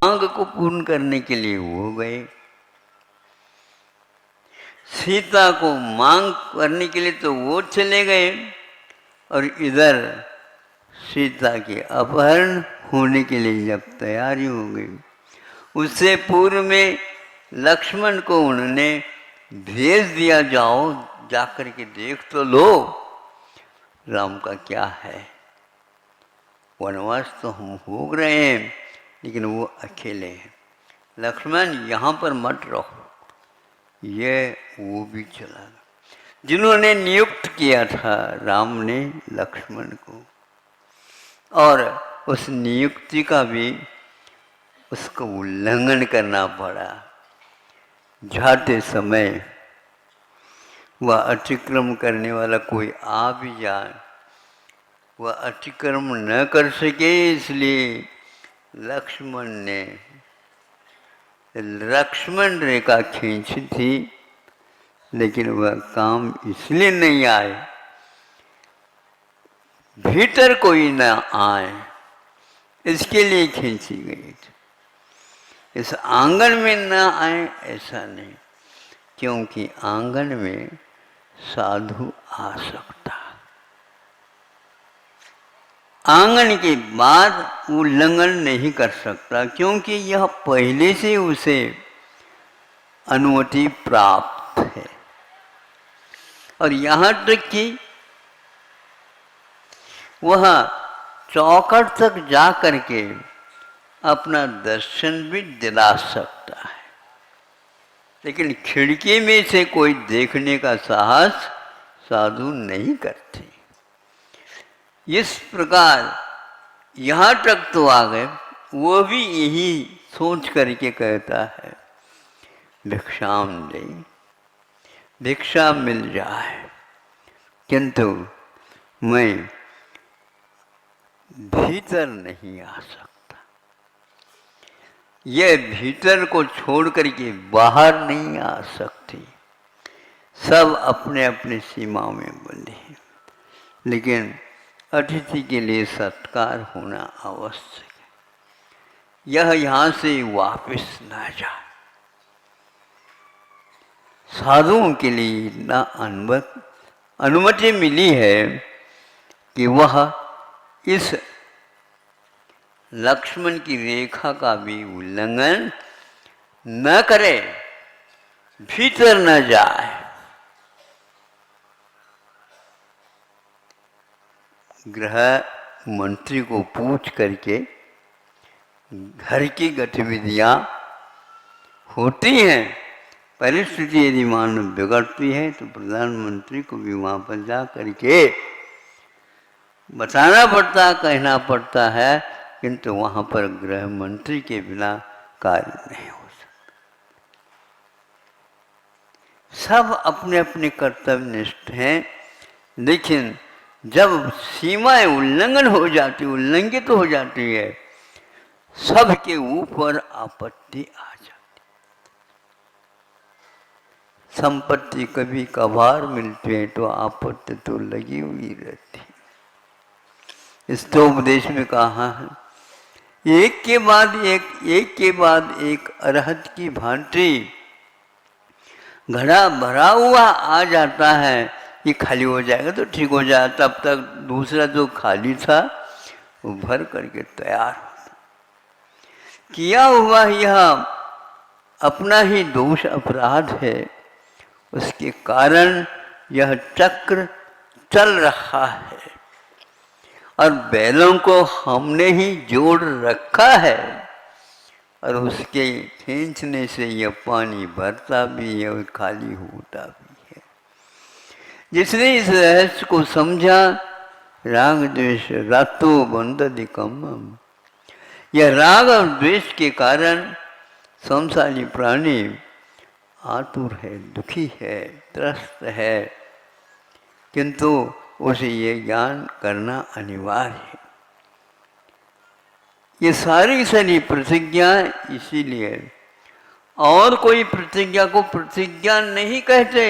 मांग को पूर्ण करने के लिए वो गए, सीता को मांग करने के लिए तो वो चले गए, और इधर सीता के अपहरण होने के लिए जब तैयारी हो गई, उससे पूर्व में लक्ष्मण को उन्होंने भेज दिया, जाओ जाकर के देख तो लो राम का क्या है। वनवास तो हम भोग रहे हैं, लेकिन वो अकेले हैं, लक्ष्मण यहाँ पर मत रहो। ये वो भी चला गया, जिन्होंने नियुक्त किया था राम ने लक्ष्मण को, और उस नियुक्ति का भी उसको उल्लंघन करना पड़ा। जाते समय वह अतिक्रम करने वाला कोई आ भी जाए, वह अतिक्रम न कर सके, इसलिए लक्ष्मण ने लक्ष्मण रेखा खींची थी, लेकिन वह काम इसलिए नहीं आए, भीतर कोई न आए इसके लिए खींची गई थी। इस आंगन में न आए ऐसा नहीं, क्योंकि आंगन में साधु आ सकता, आंगन के बाद उल्लंघन नहीं कर सकता, क्योंकि यह पहले से उसे अनुमति प्राप्त है। और यहाँ तक कि वह चौखट तक जा करके अपना दर्शन भी दिला सकता है, लेकिन खिड़की में से कोई देखने का साहस साधु नहीं करते। इस प्रकार यहाँ तक तो आ गए, वो भी यही सोच करके कहता है भिक्षाम दे, भिक्षा मिल जाए, किंतु मैं भीतर नहीं आ सकता। ये भीतर को छोड़ करके बाहर नहीं आ सकती, सब अपने अपने सीमा में बंधे हैं, लेकिन अतिथि के लिए सत्कार होना आवश्यक है। यह यहाँ से वापस ना जाए। साधुओं के लिए ना अनुमति मिली है कि वह इस लक्ष्मण की रेखा का भी उल्लंघन न करे, भीतर न जाए। गृह मंत्री को पूछ करके घर की गतिविधियां होती हैं, परिस्थिति यदि मानव बिगड़ती है तो प्रधानमंत्री को भी वहाँ पर जा करके बताना पड़ता, कहना पड़ता है, किंतु वहाँ पर गृह मंत्री के बिना कार्य नहीं हो सकता। सब अपने अपने कर्तव्यनिष्ठ हैं, लेकिन जब सीमाएं उल्लंघित हो जाती है, सबके ऊपर आपत्ति आ जाती। संपत्ति कभी कभार मिलती है तो आपत्ति तो लगी हुई रहती। इस तो उपदेश में कहा है, एक के बाद एक अरहत की भांति घड़ा भरा हुआ आ जाता है, ये खाली हो जाएगा तो ठीक हो जाए, तब तक दूसरा जो खाली था वो भर करके तैयार होता। किया हुआ यह अपना ही दोष अपराध है, उसके कारण यह चक्र चल रहा है, और बैलों को हमने ही जोड़ रखा है, और उसके खींचने से यह पानी भरता भी है और खाली होता भी है। जिसने इस रहस्य को समझा, राग द्वेष रातो बंधदिकम, यह राग और द्वेष के कारण संसारी प्राणी आतुर है, दुखी है, त्रस्त है, किंतु उसे ये ज्ञान करना अनिवार्य है। ये सारी प्रतिज्ञा इसीलिए, और कोई प्रतिज्ञा को प्रतिज्ञा नहीं कहते,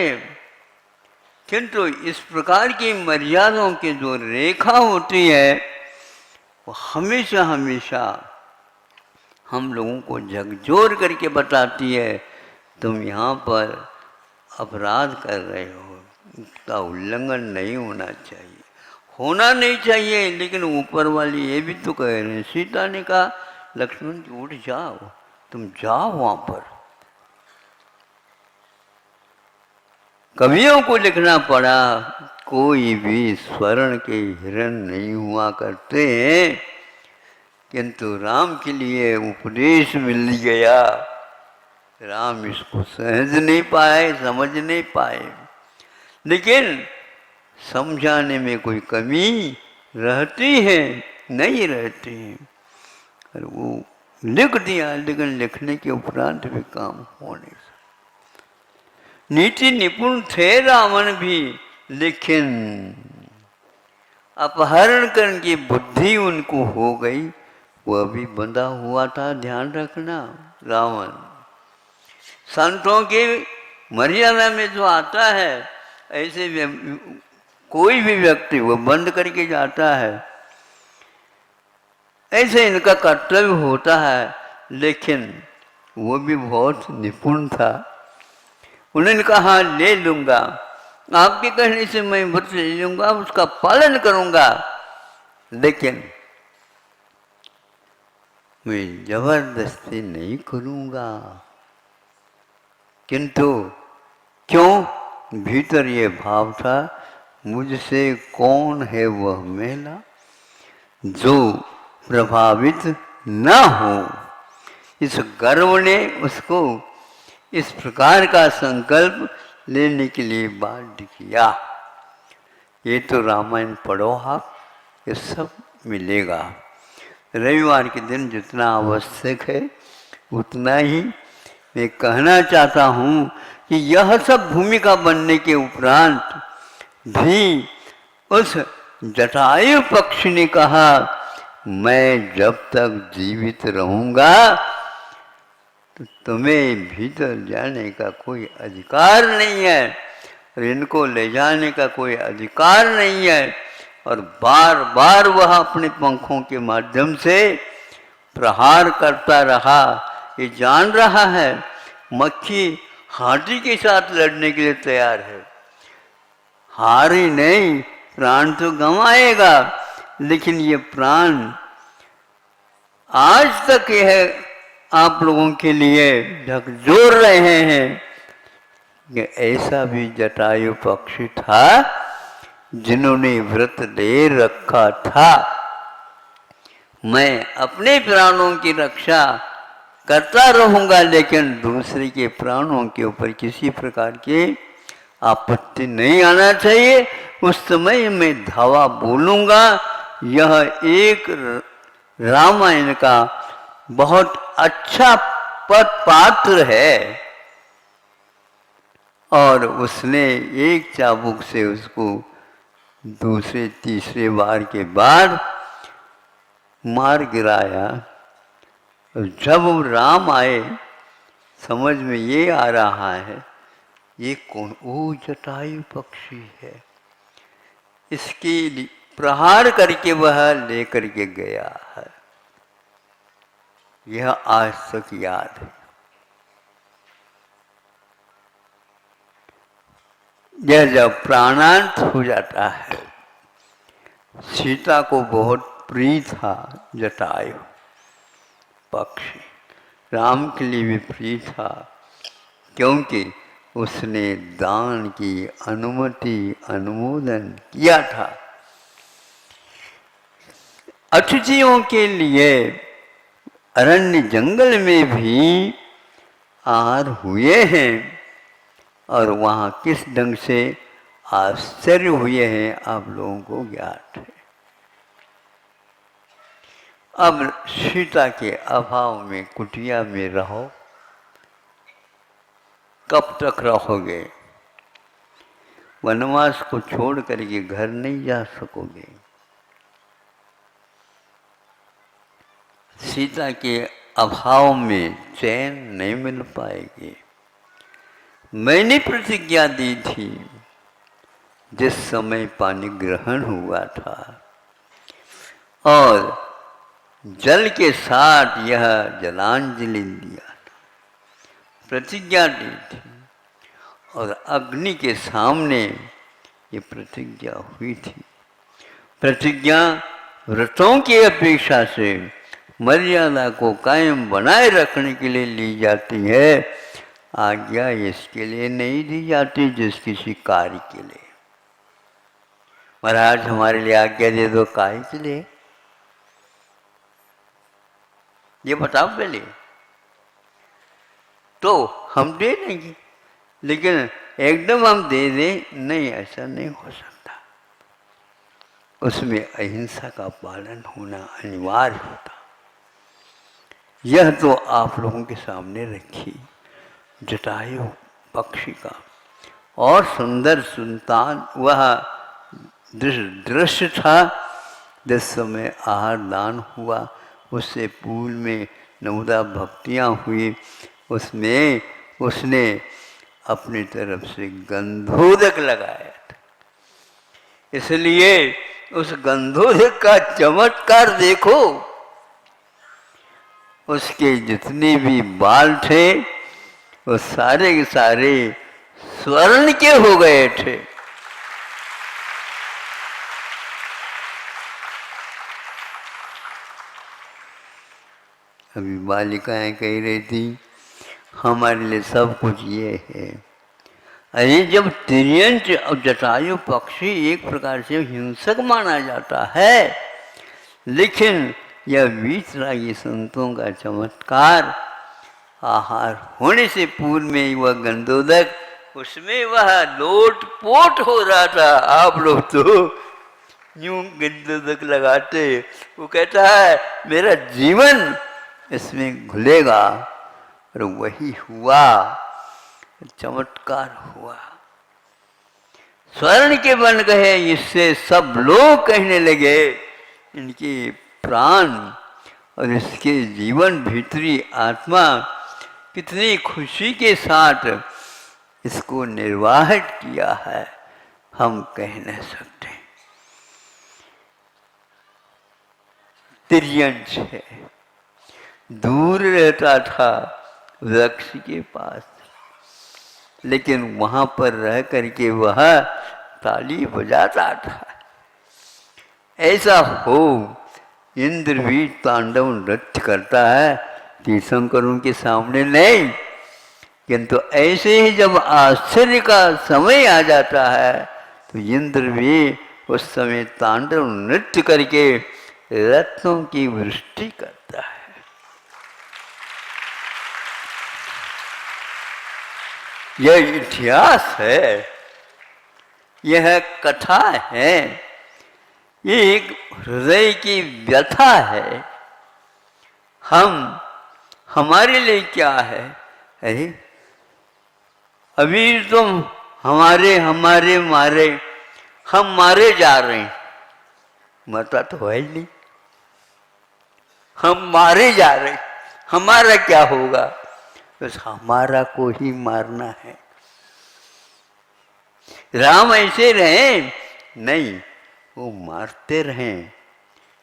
किंतु इस प्रकार की मर्यादाओं की जो रेखा होती है वो हमेशा हमेशा हम लोगों को झकझोर करके बताती है तुम यहाँ पर अपराध कर रहे हो, उसका उल्लंघन नहीं होना चाहिए, होना नहीं चाहिए। लेकिन ऊपर वाली ये भी तो कह रहे हैं, सीता ने कहा लक्ष्मण जी उठ जाओ, तुम जाओ वहाँ पर। कवियों को लिखना पड़ा, कोई भी स्वर्ण के हिरण नहीं हुआ करते हैं, किंतु राम के लिए उपदेश मिल गया, राम इसको सहज नहीं पाए, समझ नहीं पाए। लेकिन समझाने में कोई कमी रहती है? नहीं रहती है। और वो लिख दिया, लेकिन लिखने के उपरांत भी काम होने से। नीति निपुण थे रावण भी, लेकिन अपहरण करने की बुद्धि उनको हो गई, वह भी बंधा हुआ था। ध्यान रखना, रावण संतों की मर्यादा में जो आता है, ऐसे कोई भी व्यक्ति वो बंद करके जाता है, ऐसे इनका कर्तव्य होता है। लेकिन वो भी बहुत निपुण था। उन्होंने कहा ले लूँगा, आपके कहने से मैं व्रत ले लूँगा, उसका पालन करूँगा, लेकिन मैं जबरदस्ती नहीं करूँगा। किंतु क्यों? भीतर ये भाव था, मुझसे कौन है वह महिला जो प्रभावित न हो। इस गर्व ने उसको इस प्रकार का संकल्प लेने के लिए बाध्य किया। ये तो रामायण पढ़ो आप, ये सब मिलेगा। रविवार के दिन जितना आवश्यक है उतना ही मैं कहना चाहता हूँ कि यह सब भूमिका बनने के उपरांत भी उस जटायु पक्षी ने कहा मैं जब तक जीवित रहूँगा तो तुम्हें भीतर जाने का कोई अधिकार नहीं है, और इनको ले जाने का कोई अधिकार नहीं है। और बार बार वह अपने पंखों के माध्यम से प्रहार करता रहा। ये जान रहा है मक्खी हाथी के साथ लड़ने के लिए तैयार है, हार ही नहीं, प्राण तो गंवाएगा। लेकिन ये प्राण आज तक यह आप लोगों के लिए झकझोर रहे हैं कि ऐसा भी जटायु पक्षी था जिन्होंने व्रत ले रखा था। मैं अपने प्राणों की रक्षा करता रहूँगा, लेकिन दूसरे के प्राणों के ऊपर किसी प्रकार की आपत्ति नहीं आना चाहिए। उस समय मैं धावा बोलूँगा। यह एक रामायण का बहुत अच्छा पात्र है। और उसने एक चाबुक से उसको दूसरे तीसरे बार के बाद मार गिराया। जब राम आए, समझ में ये आ रहा है ये कौन? वो जटायु पक्षी है। इसके प्रहार करके वह लेकर के गया है। यह आज तक याद है। यह जब प्राणांत हो जाता है, सीता को बहुत प्रिय था जटायु पक्षी, राम के लिए भी प्रिय था, क्योंकि उसने दान की अनुमोदन किया था। अतिथियों के लिए अरण्य जंगल में भी आहार हुए हैं, और वहाँ किस ढंग से आश्चर्य हुए हैं आप लोगों को ज्ञात है। अब सीता के अभाव में कुटिया में रहो, कब तक रहोगे? वनवास को छोड़ करके घर नहीं जा सकोगे। सीता के अभाव में चैन नहीं मिल पाएगी। मैंने प्रतिज्ञा दी थी जिस समय पानी ग्रहण हुआ था, और जल के साथ यह जलांजलि दिया, प्रतिज्ञा दी थी, और अग्नि के सामने ये प्रतिज्ञा हुई थी। प्रतिज्ञा व्रतों की अपेक्षा से मर्यादा को कायम बनाए रखने के लिए ली जाती है, आज्ञा इसके लिए नहीं दी जाती जिस किसी कार्य के लिए। महाराज हमारे लिए आज्ञा दे दो, कार्य के लिए ये बताओ पहले, तो हम दे देंगे, लेकिन एकदम हम दे दें, नहीं, ऐसा नहीं हो सकता। उसमें अहिंसा का पालन होना अनिवार्य होता। यह तो आप लोगों के सामने रखी जटायु पक्षी का और सुंदर सुल्तान वह दृश्य था जिस समय आहार दान हुआ, उससे पूर्व में नवदा भक्तियाँ हुई, उसमें उसने अपनी तरफ से गंधोदक लगाया था। इसलिए उस गंधोदक का चमत्कार देखो, उसके जितने भी बाल थे वो सारे के सारे स्वर्ण के हो गए थे। अभी बालिकाएं कह रही थी हमारे लिए सब कुछ ये है। अरे जब तिर्यंच और जटायु पक्षी एक प्रकार से हिंसक माना जाता है, लेकिन यह वीतरागी संतों का चमत्कार, आहार होने से पूर्व में वह गंधोदक, उसमें वह लोट पोट हो रहा था। आप लोग तो यूं गंधोदक लगाते, वो कहता है मेरा जीवन इसमें घुलेगा, और वही हुआ, चमत्कार हुआ। स्वर्ण के बन गए, इससे सब लोग कहने लगे इनके प्राण और इसके जीवन भीतरी आत्मा कितनी खुशी के साथ इसको निर्वाह किया है, हम कह नहीं सकते। तिर्यंच है, दूर रहता था वृक्ष के पास, लेकिन वहां पर रह करके वह ताली बजाता था। ऐसा हो, इंद्र भी तांडव नृत्य करता है तीर्थंकरों के सामने नहीं, किंतु ऐसे ही जब आश्चर्य का समय आ जाता है तो इंद्र भी उस समय तांडव नृत्य करके रत्नों की वृष्टि करता है। यह इतिहास है, यह कथा है, ये एक हृदय की व्यथा है। हमारे लिए क्या है? अरे अभी तुम हमारे मारे, हम मारे जा रहे हैं, मरता तो है ही नहीं, हम मारे जा रहे, हमारा क्या होगा? बस हमारा को ही मारना है। राम ऐसे रहे नहीं, वो मारते रहे,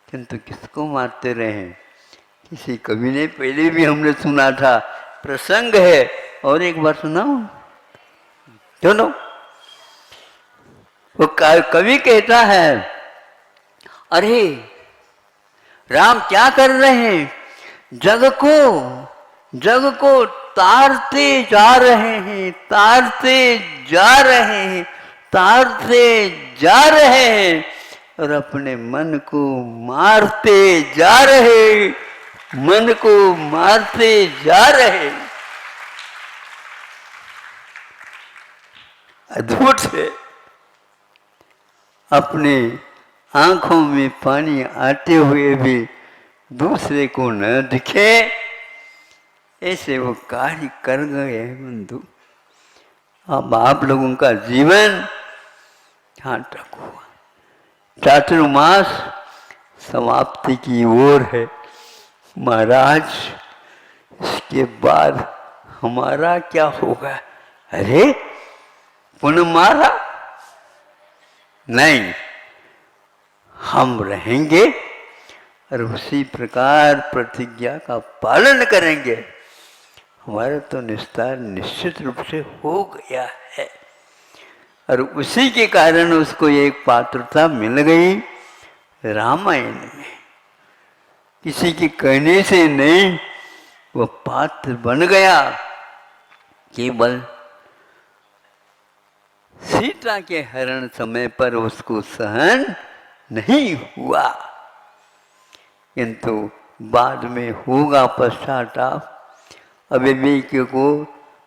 किंतु किसको मारते रहे? किसी कवि ने पहले भी हमने सुना था, प्रसंग है, और एक बार सुनाओ, सुनो। वो कवि कहता है, अरे राम क्या कर रहे हैं? जग को तारते जा रहे हैं, तारते जा रहे हैं, तारते जा रहे हैं, और अपने मन को मारते जा रहे, मन को मारते जा रहे। अद्भुत है। अपने आंखों में पानी आते हुए भी दूसरे को न दिखे, ऐसे वो कार्य कर गए बंधु। अब आप लोगों का जीवन यहाँ तक हुआ, चातुर्मास समाप्ति की ओर है। महाराज इसके बाद हमारा क्या होगा? अरे पुनः मारा नहीं, हम रहेंगे और उसी प्रकार प्रतिज्ञा का पालन करेंगे, हमारा तो निस्तार निश्चित रूप से हो गया है। और उसी के कारण उसको एक पात्रता मिल गई रामायण में, किसी के कहने से नहीं, वो पात्र बन गया। केवल सीता के हरण समय पर उसको सहन नहीं हुआ, किंतु बाद में होगा पश्चाताप। अविवेक को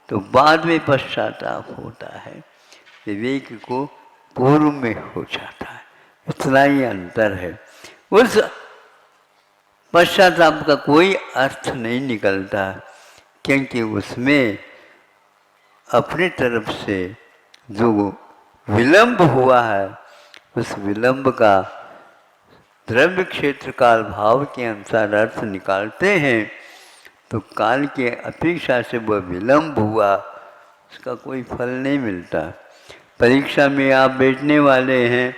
तो बाद में पश्चाताप होता है, विवेक को पूर्व में हो जाता है, इतना ही अंतर है। उस पश्चाताप का कोई अर्थ नहीं निकलता, क्योंकि उसमें अपनी तरफ से जो विलंब हुआ है, उस विलंब का द्रव्य क्षेत्र काल भाव के अनुसार अर्थ निकालते हैं, तो काल के अपेक्षा से वह विलंब हुआ, उसका कोई फल नहीं मिलता। परीक्षा में आप बैठने वाले हैं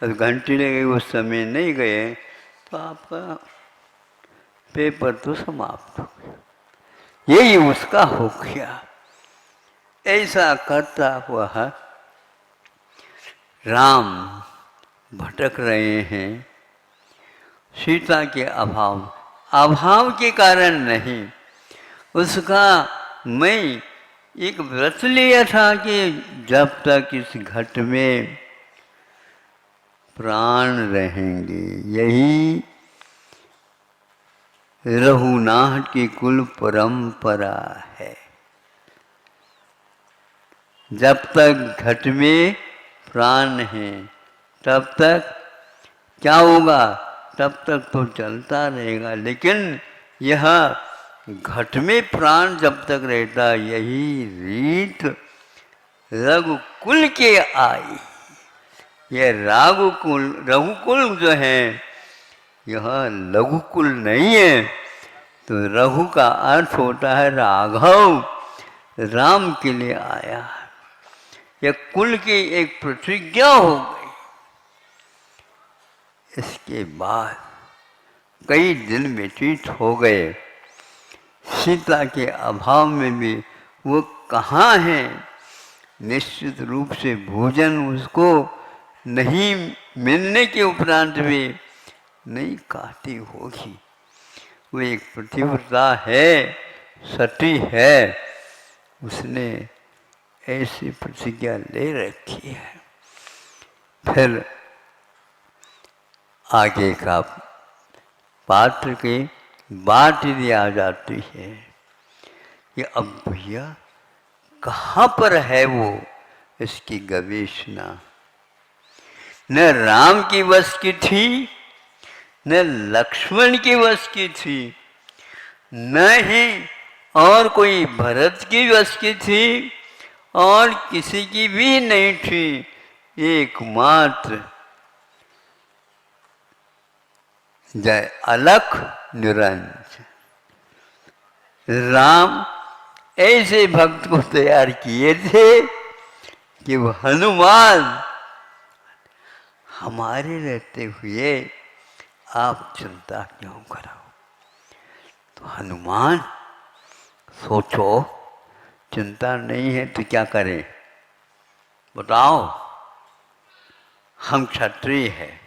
और घंटी लगे उस समय नहीं गए, तो आपका पेपर तो समाप्त हो गया, यही उसका हो गया। ऐसा करता हुआ राम भटक रहे हैं, सीता के अभाव के कारण नहीं। उसका मैं एक व्रत लिया था कि जब तक इस घट में प्राण रहेंगे, यही रघुनाथ की कुल परंपरा है। जब तक घट में प्राण है तब तक क्या होगा, तब तक तो चलता रहेगा। लेकिन यह घट में प्राण जब तक रहता, यही रीत रघुकुल के आई। यह रघुकुल जो है, यह लघुकुल नहीं है। तो रघु का अर्थ होता है राघव, राम के लिए आया। यह कुल की एक प्रतिज्ञा हो गई। इसके बाद कई दिन व्यतीत हो गए, सीता के अभाव में भी वो कहाँ है। निश्चित रूप से भोजन उसको नहीं मिलने के उपरांत भी नहीं खाती होगी। वो एक पतिव्रता है, सती है, उसने ऐसी प्रतिज्ञा ले रखी है। फिर आगे का पात्र की बात यदि आ जाती है कि अब भैया कहाँ पर है वो, इसकी गवेषणा न राम की वश की थी, न लक्ष्मण की वश की थी, न ही और कोई भरत की वश की थी, और किसी की भी नहीं थी। एकमात्र जय अलख निरंजन राम ऐसे भक्त को तैयार किए थे कि वो हनुमान हमारे रहते हुए आप चिंता क्यों कराओ। तो हनुमान सोचो, चिंता नहीं है तो क्या करें बताओ। हम क्षत्रिय हैं,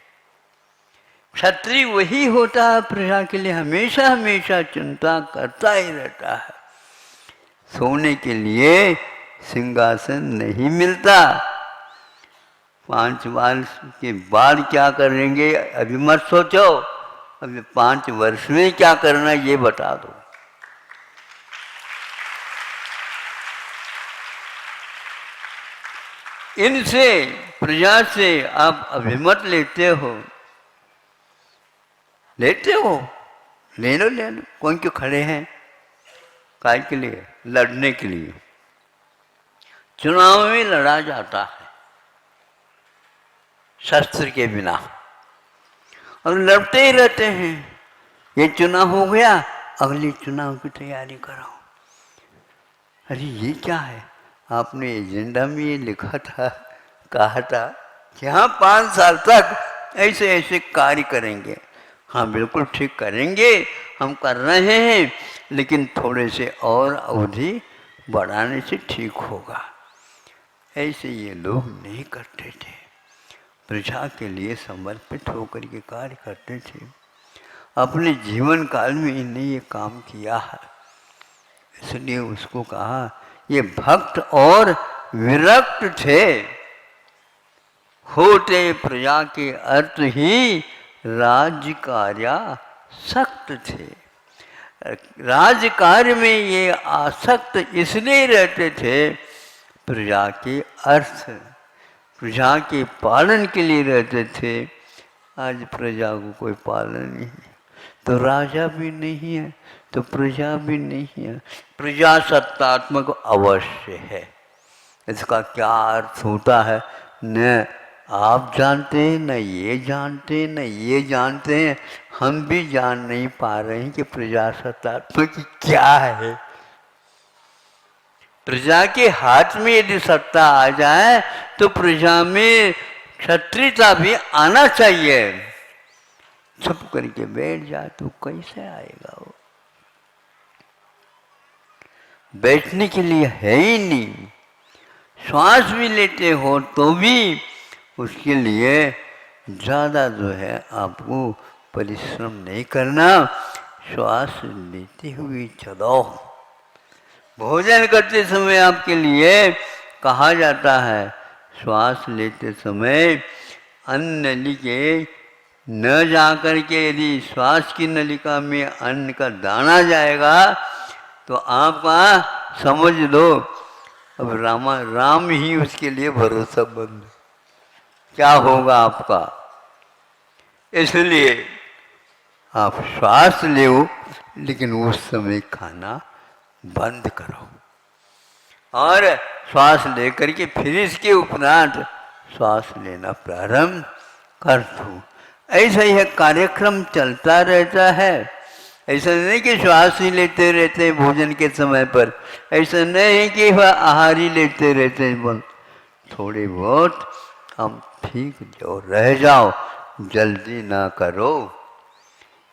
क्षत्रिय वही होता है प्रजा के लिए हमेशा हमेशा चिंता करता ही रहता है। सोने के लिए सिंहासन नहीं मिलता, 5 वर्ष के बाद क्या करेंगे अभी मत सोचो, अभी 5 वर्ष में क्या करना ये बता दो। इनसे प्रजा से आप अभिमत लेते हो, ले लो कौन क्यों खड़े हैं, काय के लिए, लड़ने के लिए। चुनाव में लड़ा जाता है शस्त्र के बिना, और लड़ते ही रहते हैं। ये चुनाव हो गया, अगले चुनाव की तैयारी करो। अरे ये क्या है, आपने एजेंडा में ये लिखा था, कहा था कि हाँ 5 साल तक ऐसे ऐसे कार्य करेंगे। हाँ बिल्कुल ठीक करेंगे, हम कर रहे हैं, लेकिन थोड़े से और अवधि बढ़ाने से ठीक होगा। ऐसे ये लोग नहीं करते थे, प्रजा के लिए समर्पित होकर के कार्य करते थे। अपने जीवन काल में इन्हें ये काम किया है, इसलिए उसको कहा ये भक्त और विरक्त थे। होते प्रजा के अर्थ ही राज्य कार्य सख्त थे। राज्य कार्य में ये आसक्त इसलिए रहते थे, प्रजा के अर्थ, प्रजा के पालन के लिए रहते थे। आज प्रजा को कोई पालन नहीं है, तो राजा भी नहीं है, तो प्रजा भी नहीं है। प्रजा सत्तात्मक अवश्य है। इसका क्या अर्थ होता है न आप जानते हैं, न ये जानते हैं, न ये जानते हैं। हम भी जान नहीं पा रहे हैं कि प्रजासत्तात्मक क्या है। प्रजा के हाथ में यदि सत्ता आ जाए तो प्रजा में क्षत्रियता भी आना चाहिए। चुप करके बैठ जाए तो कैसे आएगा वो? बैठने के लिए है ही नहीं। श्वास भी लेते हो तो भी उसके लिए ज़्यादा जो है आपको परिश्रम नहीं करना, श्वास लेते हुए चलो। भोजन करते समय आपके लिए कहा जाता है, श्वास लेते समय अन्न नली के न जाकर के यदि श्वास की नलिका में अन्न का दाना जाएगा तो आपका समझ लो अब राम ही उसके लिए भरोसेमंद, क्या होगा आपका। इसलिए आप श्वास लो, लेकिन उस समय खाना बंद करो और श्वास लेकर के फिर इसके उपरांत श्वास लेना प्रारंभ कर दो। ऐसा यह कार्यक्रम चलता रहता है। ऐसा नहीं कि श्वास ही लेते रहते हैं भोजन के समय पर, ऐसा नहीं कि वह आहार ही लेते रहते हैं। बस थोड़ी बहुत हम ठीक जो रह जाओ, जल्दी ना करो।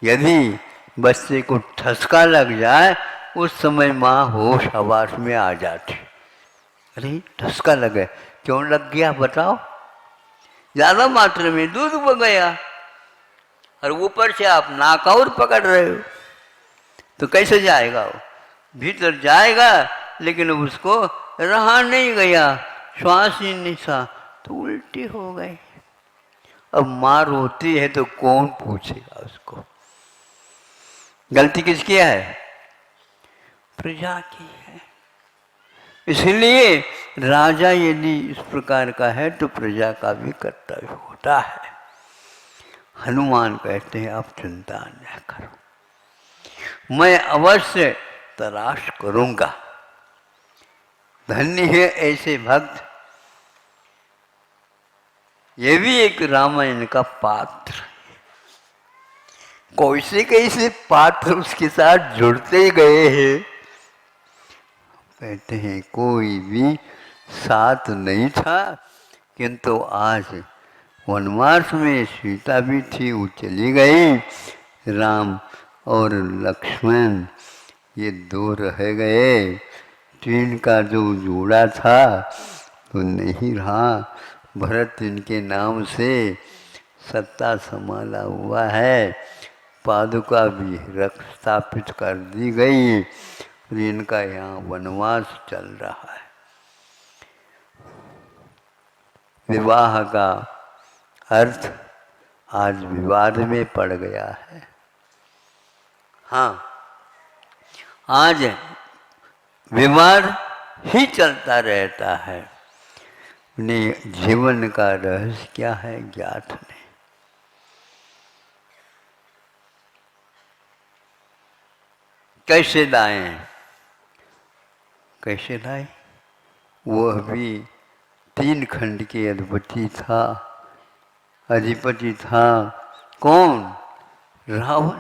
यदि बच्चे को ठसका लग जाए उस समय माँ होश हवास में आ जाती। अरे ठसका लगे, क्यों लग गया बताओ? ज़्यादा मात्रा में दूध बह गया और ऊपर से आप नाक और पकड़ रहे हो, तो कैसे जाएगा वो? भीतर जाएगा लेकिन उसको रहा नहीं गया, श्वास ही नहीं सा, तो उल्टी हो गई। अब माँ रोती है तो कौन पूछेगा उसको? गलती किसकी है? प्रजा की है। इसलिए राजा यदि इस प्रकार का है तो प्रजा का भी कर्तव्य होता है। हनुमान कहते हैं आप चिंता न करो, मैं अवश्य तलाश करूंगा। धन्य है ऐसे भक्त। ये भी एक रामायण का पात्र, कैसे पात्र उसके साथ जुड़ते गए हैं। कहते हैं कोई भी साथ नहीं था, किंतु आज वनवास में सीता भी थी, वो चली गई। राम और लक्ष्मण ये दो रह गए। तीन का जो जोड़ा था तो नहीं रहा। भरत इनके नाम से सत्ता संभाला हुआ है, पादुका भी रख स्थापित कर दी गई और इनका यहाँ वनवास चल रहा है। विवाह का अर्थ आज विवाद में पड़ गया है। हाँ, आज विवाद ही चलता रहता है। उन्हें जीवन का रहस्य क्या है ज्ञात नहीं। कैसे लाएं? कैसे लाए? वह भी 3 खंड के अधिपति था, कौन? रावण।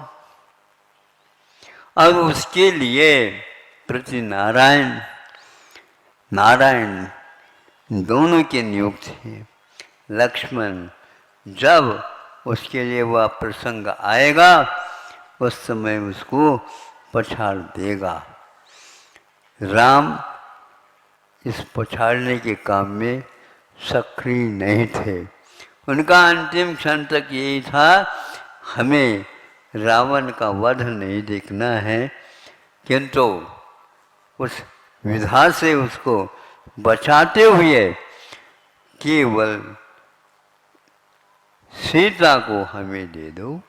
अब उसके लिए प्रति नारायण दोनों के नियुक्त थे। लक्ष्मण जब उसके लिए वह प्रसंग आएगा, उस समय उसको पछाड़ देगा। राम इस पछाड़ने के काम में सक्रिय नहीं थे। उनका अंतिम क्षण तक यही था, हमें रावण का वध नहीं देखना है, किंतु उस विधा से उसको बचाते हुए केवल सीता को हमें दे दो,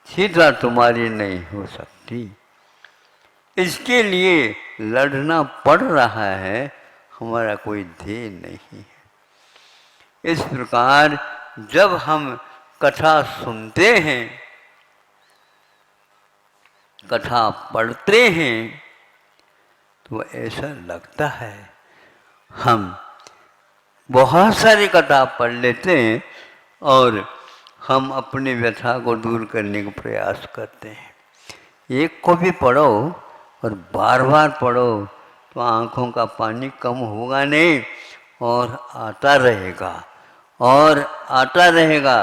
सीता तुम्हारी नहीं हो सकती। इसके लिए लड़ना पड़ रहा है, हमारा कोई ध्येय नहीं है। इस प्रकार जब हम कथा सुनते हैं, कथा पढ़ते हैं, तो ऐसा लगता है हम बहुत सारी कथा पढ़ लेते हैं और हम अपनी व्यथा को दूर करने का प्रयास करते हैं। एक को भी पढ़ो और बार बार पढ़ो तो आँखों का पानी कम होगा नहीं और आता रहेगा और आता रहेगा।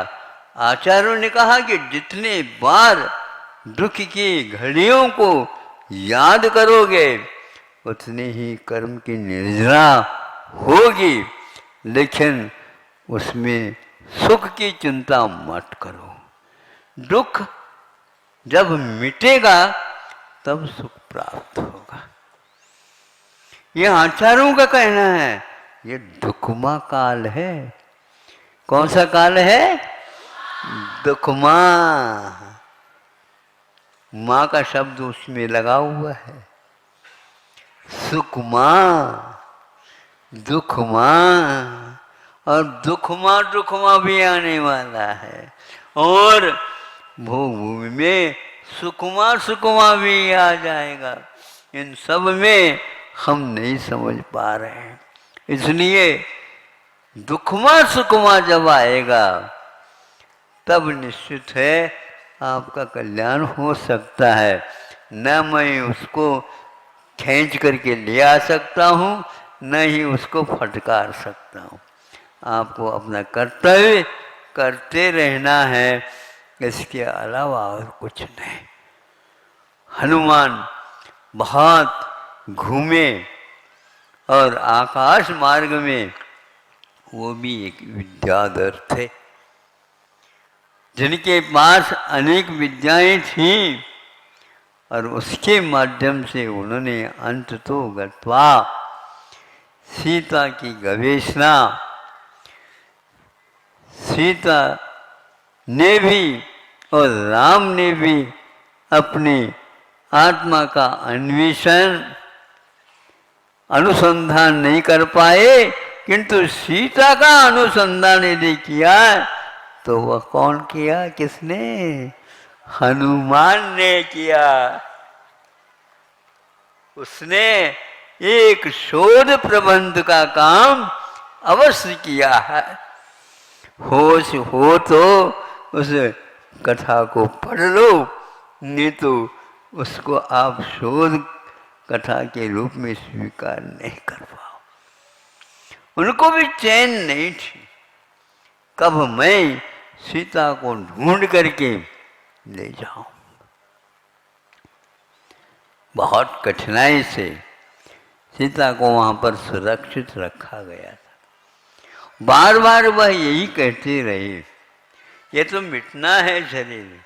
आचार्यों ने कहा कि जितने बार दुख की घड़ियों को याद करोगे उतनी ही कर्म की निर्जरा होगी, लेकिन उसमें सुख की चिंता मत करो। दुख जब मिटेगा तब सुख प्राप्त होगा। ये आचार्यों का कहना है। ये दुखमा काल है। कौन सा काल है? दुखमा। माँ का शब्द उसमें लगा हुआ है। सुखमा, दुखमा, और दुखमा दुखमा भी आने वाला है, और भूमि में सुकुमा सुकुमा भी आ जाएगा। इन सब में हम नहीं समझ पा रहे हैं, इसलिए दुखमा सुकुमा जब आएगा तब निश्चित है आपका कल्याण हो सकता है। न मैं उसको खींच करके ले आ सकता हूँ, न ही उसको फटकार सकता हूँ। आपको अपना कर्तव्य करते रहना है, इसके अलावा और कुछ नहीं। हनुमान बहुत घूमे और आकाश मार्ग में वो भी एक विद्याधर थे, जिनके पास अनेक विद्याएं थीं, और उसके माध्यम से उन्होंने अंत तो गत्वा सीता की गवेषणा, सीता ने भी और राम ने भी अपनी आत्मा का अन्वेषण अनुसंधान नहीं कर पाए, किंतु सीता का अनुसंधान यदि किया तो वह कौन किया? किसने? हनुमान ने किया। उसने एक शोध प्रबंध का काम अवश्य किया है। होश हो तो उस कथा को पढ़ लो, नहीं तो उसको आप शोध कथा के रूप में स्वीकार नहीं कर पाओ। उनको भी चैन नहीं थी, कब मैं सीता को ढूंढ करके ले जाऊं। बहुत कठिनाई से सीता को वहां पर सुरक्षित रखा गया था। बार बार वह यही कहती रही, ये तो मिटना है शरीर,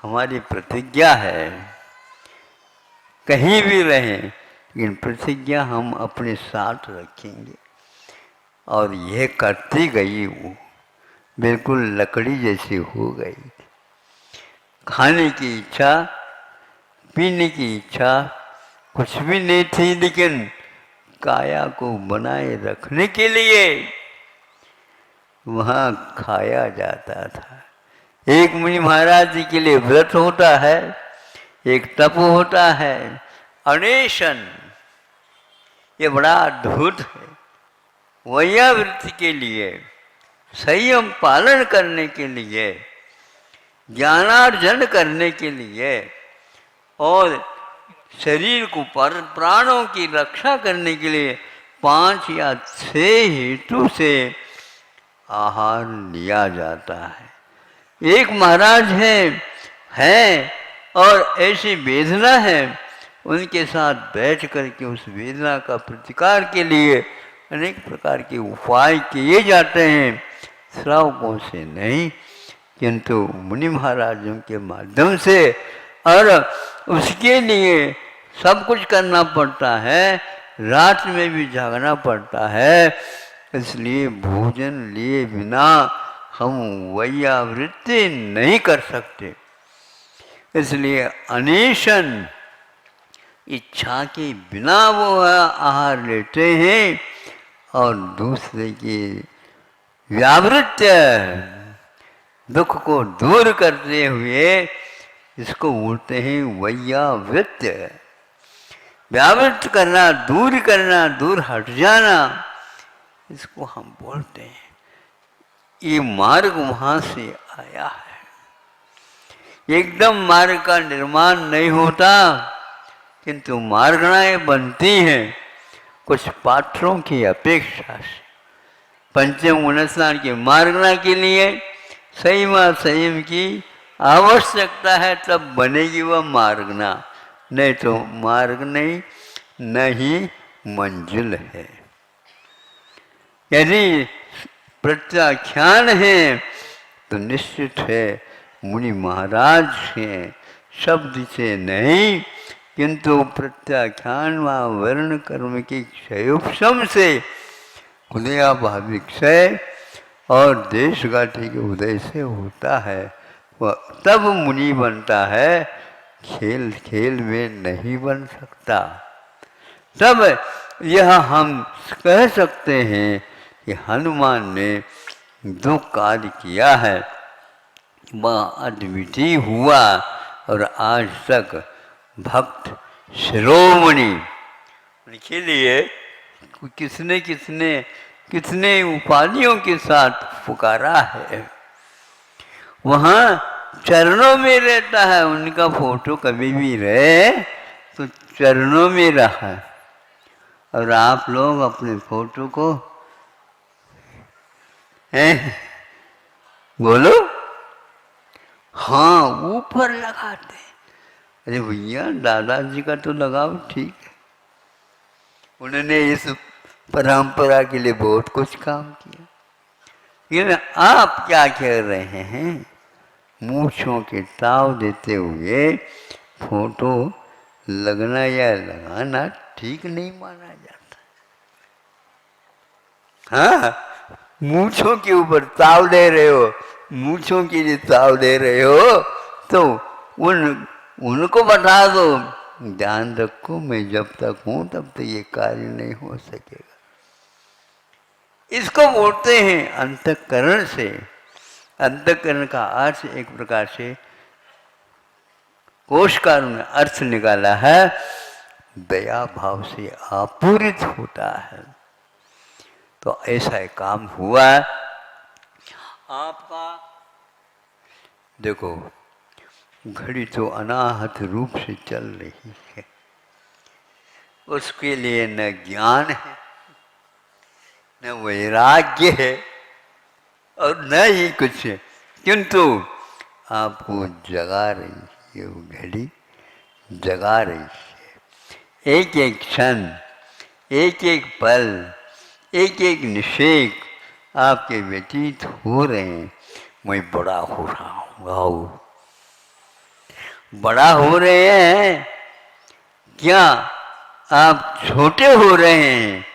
हमारी प्रतिज्ञा है, कहीं भी रहें लेकिन प्रतिज्ञा हम अपने साथ रखेंगे। और यह करती गई, वो बिल्कुल लकड़ी जैसी हो गई। खाने की इच्छा, पीने की इच्छा कुछ भी नहीं थी, लेकिन काया को बनाए रखने के लिए वहाँ खाया जाता था। एक मुनि महाराज जी के लिए व्रत होता है, एक तप होता है, अनेशन, ये बड़ा अद्भुत है। वैयावृत्ति के लिए, संयम पालन करने के लिए, ज्ञानार्जन करने के लिए और शरीर को प्राणों की रक्षा करने के लिए 5 या 6 हेतु से आहार लिया जाता है। एक महाराज है और ऐसी वेदना है, उनके साथ बैठ करके उस वेदना का प्रतिकार के लिए अनेक प्रकार के उपाय किए जाते हैं, श्रावकों से नहीं किंतु मुनि महाराजों के माध्यम से। और उसके लिए सब कुछ करना पड़ता है, रात में भी जागना पड़ता है। इसलिए भोजन लिए बिना हम वैयावृत्ति नहीं कर सकते। इसलिए अनेशन इच्छा के बिना वो आहार लेते हैं और दूसरे की व्यावृत्य दुख को दूर करते हुए इसको बोलते हैं वैयावृत्य। व्यावृत्त करना, दूर करना, दूर हट जाना, इसको हम बोलते हैं। ये मार्ग वहाँ से आया है। एकदम मार्ग का निर्माण नहीं होता किंतु मार्गणाएं बनती हैं कुछ पात्रों की अपेक्षा से। पंचम गुण स्नान की मार्गना के लिए संयम की आवश्यकता है, तब बनेगी वह मार्गना, नहीं तो मार्ग नहीं मंजिल है। यदि प्रत्याख्यान है तो निश्चित है मुनि महाराज हैं, शब्द से नहीं किंतु प्रत्याख्यान व वर्ण कर्म की क्षयोपशम से, उदयाभाविक क्षय और देश घाटी के उदय से होता है, वह तब मुनि बनता है, खेल खेल में नहीं बन सकता। तब यह हम कह सकते हैं कि हनुमान ने जो कार्य किया है वह अद्वितीय हुआ और आज तक भक्त शिरोमणि उनके लिए किसने उपाधियों के साथ पुकारा है। वहाँ चरणों में रहता है, उनका फोटो कभी भी रहे तो चरणों में रहा। और आप लोग अपने फोटो को बोलो हाँ ऊपर लगाते। अरे भैया दादाजी का तो लगाओ ठीक है, उन्होंने इस परंपरा के लिए बहुत कुछ काम किया। लेकिन आप क्या कह रहे हैं, मूंछों के ताव देते हुए फोटो लगना या लगाना ठीक नहीं माना जाता। हाँ, मूंछों के ऊपर ताव दे रहे हो, मूंछों के लिए ताव दे रहे हो तो उनको बता दो, ध्यान रखो मैं जब तक हूं तब तक ये कार्य नहीं हो सकेगा। इसको बोलते हैं अंतःकरण से। अंतःकरण का अर्थ एक प्रकार से कोशकार ने अर्थ निकाला है, दया भाव से आपूरित होता है। तो ऐसा एक काम हुआ आपका। देखो घड़ी तो अनाहत रूप से चल रही है, उसके लिए न ज्ञान है न वैराग्य है और न ही कुछ है, किंतु आपको जगा रही है, वो घड़ी जगा रही है। एक एक क्षण, एक एक पल, एक एक निषेक आपके व्यतीत हो रहे हैं। मैं बड़ा हो रहा हूँ, बड़ा हो रहे हैं क्या आप छोटे हो रहे हैं,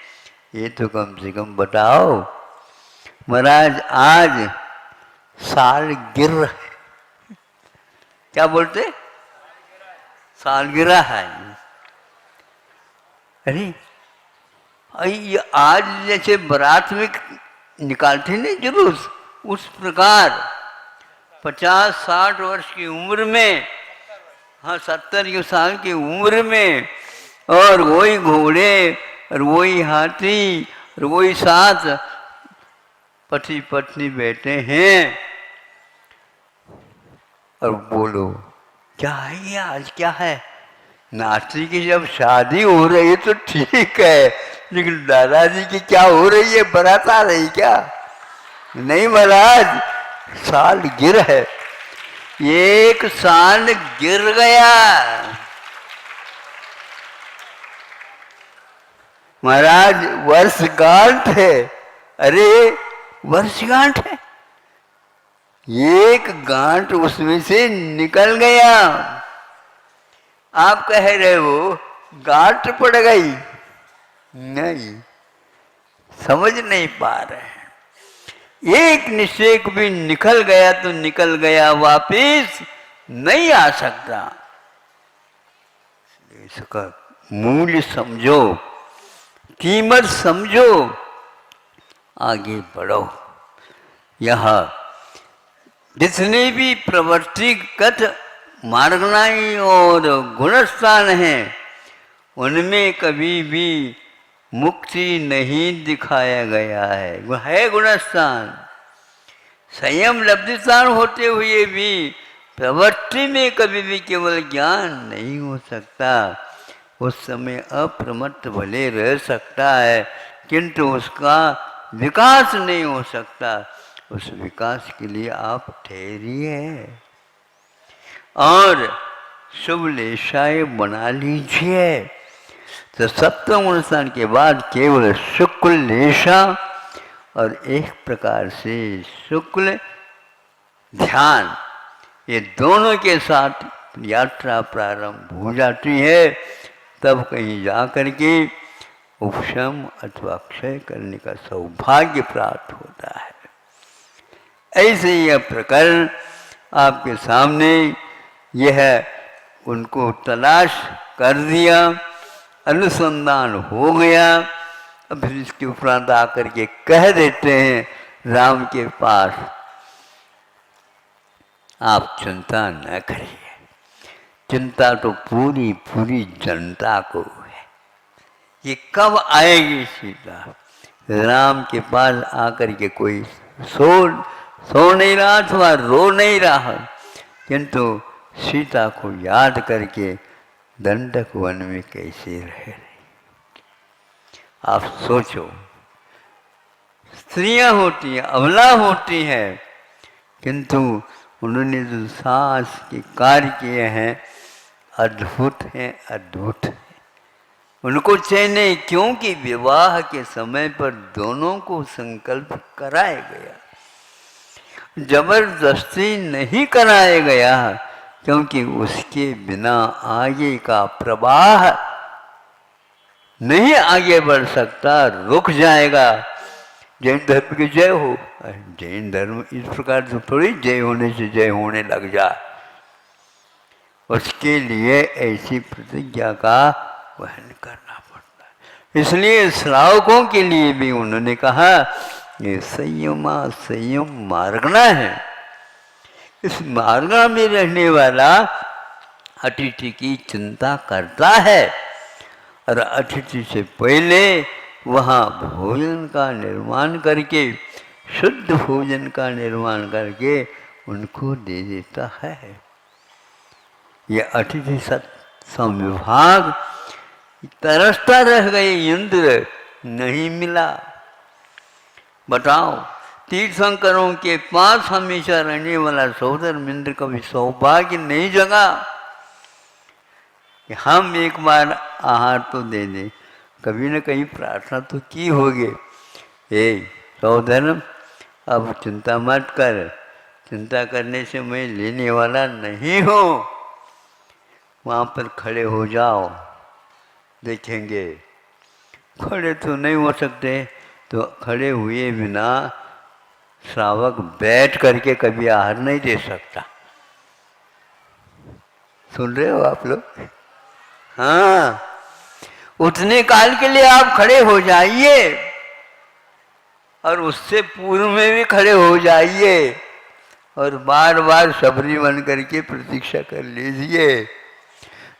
ये तो कम से कम बताओ। महाराज आज सालगिरह, क्या बोलते, सालगिरह है। अरे आज जैसे बारात में निकालते नहीं जुलूस, उस प्रकार 50-60 वर्ष की उम्र में, हाँ 70 साल की उम्र में, और वही घोड़े और वही हाथी और वही साथ पति पत्नी बैठे हैं और बोलो क्या है ये, आज क्या है। नाती की जब शादी हो रही है तो ठीक है, लेकिन दादाजी की क्या हो रही है, बारात आ रही क्या। नहीं महाराज, साल गिर है, एक साल गिर गया। महाराज वर्षगांठ है, अरे वर्षगांठ है, एक गांठ उसमें से निकल गया। आप कह रहे हो गांठ पड़ गई, नहीं, समझ नहीं पा रहे हैं। एक निश्चय भी निकल गया तो निकल गया, वापिस नहीं आ सकता। इसका मूल्य समझो, कीमत समझो, आगे बढ़ो। यह जितने भी प्रवृत्तिगत मार्गनाई और गुणस्थान हैं, उनमें कभी भी मुक्ति नहीं दिखाया गया है गुणस्थान। संयम लब्धिस्थान होते हुए भी प्रवृत्ति में कभी भी केवल ज्ञान नहीं हो सकता। उस समय अप्रमत्त भले रह सकता है, किंतु उसका विकास नहीं हो सकता। उस विकास के लिए आप ठहरिए और शुभ लेशाएं बना लीजिए। तो सप्तम अनुष्ठान के बाद केवल शुक्ल लेशा और एक प्रकार से शुक्ल ध्यान, ये दोनों के साथ यात्रा प्रारंभ हो जाती है। तब कहीं जा कर के उपशम अथवा क्षय करने का सौभाग्य प्राप्त होता है। ऐसे यह प्रकरण आपके सामने यह उनको तलाश कर दिया, अनुसंधान हो गया। अब फिर इसके उपरांत आकर के कह देते हैं राम के पास, आप चिंता न करिए। चिंता तो पूरी पूरी जनता को है, ये कब आएगी सीता। राम के पास आकर के कोई सो नहीं रहा अथवा रो नहीं रहा, किंतु सीता को याद करके दंडक वन में कैसे रह रही। आप सोचो, स्त्रियां होती हैं, अबला होती हैं, किंतु उन्होंने जो साहस के कार्य किए हैं अद्भुत हैं, अद्भुत हैं। उनको चाहिए क्योंकि विवाह के समय पर दोनों को संकल्प कराया गया, जबरदस्ती नहीं कराया गया, क्योंकि उसके बिना आगे का प्रवाह नहीं आगे बढ़ सकता, रुक जाएगा। जैन धर्म की जय हो, जैन धर्म इस प्रकार से थोड़ी जय होने से जय होने लग जाए। उसके लिए ऐसी प्रतिज्ञा का वहन करना पड़ता है। इसलिए श्रावकों के लिए भी उन्होंने कहा ये संयम मार्गना है। इस मार्गना में रहने वाला अतिथि की चिंता करता है और अतिथि से पहले वहाँ भोजन का निर्माण करके, शुद्ध भोजन का निर्माण करके उनको दे देता है। ये अतिथि संविभाग तरसता रह गए, इंद्र नहीं मिला। बताओ, तीर्थंकरों के पास हमेशा रहने वाला सहोदर इंद्र कभी सौभाग्य नहीं जगा कि हम एक बार आहार तो दे दें। कभी न कहीं प्रार्थना तो की होगी, हे सहोदर अब चिंता मत कर, चिंता करने से मैं लेने वाला नहीं हूँ, वहाँ पर खड़े हो जाओ, देखेंगे। खड़े तो नहीं हो सकते, तो खड़े हुए बिना श्रावक बैठ करके कभी आहार नहीं दे सकता। सुन रहे हो आप लोग? हाँ, उतने काल के लिए आप खड़े हो जाइए और उससे पूर्व में भी खड़े हो जाइए और बार बार सबरी बन करके प्रतीक्षा कर लीजिए।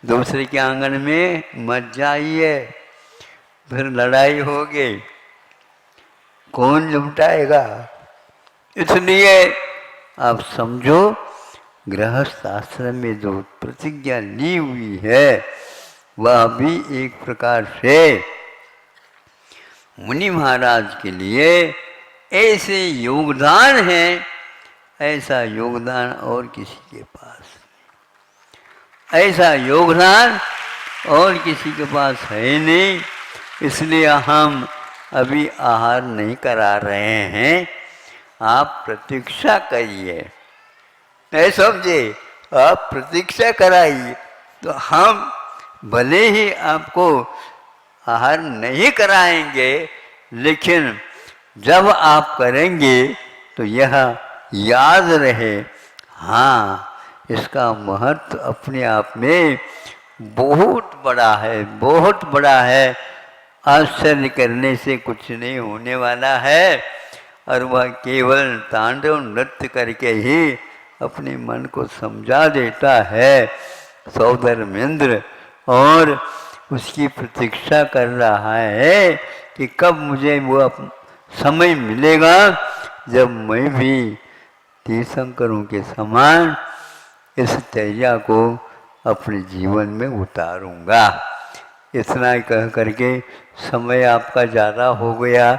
दूसरे के आंगन में मत जाइए, फिर लड़ाई होगी, कौन निपटाएगा। इसलिए आप समझो, गृहस्थ आश्रम में जो प्रतिज्ञा ली हुई है वह भी एक प्रकार से मुनि महाराज के लिए ऐसे योगदान है, ऐसा योगदान और किसी के पास नहीं। ऐसा योगदान और किसी के पास है नहीं। इसलिए हम अभी आहार नहीं करा रहे हैं। आप प्रतीक्षा करिए, नहीं समझे, आप प्रतीक्षा कराइए। तो हम भले ही आपको आहार नहीं कराएंगे, लेकिन जब आप करेंगे तो यह याद रहे, हाँ इसका महत्व अपने आप में बहुत बड़ा है, बहुत बड़ा है। आश्चर्य करने से कुछ नहीं होने वाला है। और वह केवल तांडव नृत्य करके ही अपने मन को समझा देता है सौधर्मेंद्र, और उसकी प्रतीक्षा कर रहा है कि कब मुझे वो समय मिलेगा जब मैं भी तीर्थंकरों के समान इस तैया को अपने जीवन में उतारूंगा। इतना ही कह करके समय आपका ज़्यादा हो गया,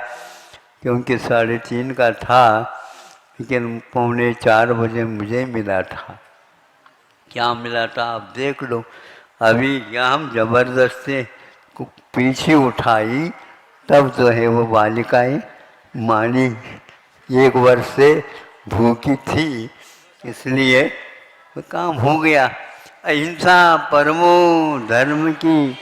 क्योंकि 3:30 का था, लेकिन 3:45 बजे मुझे मिला था। क्या मिला था आप देख लो। अभी यहाँ हम जबरदस्ती को पीछे उठाई, तब जो है वो बालिकाएं मानी 1 वर्ष से भूखी थी, इसलिए वो काम हो गया। अहिंसा परमो धर्म की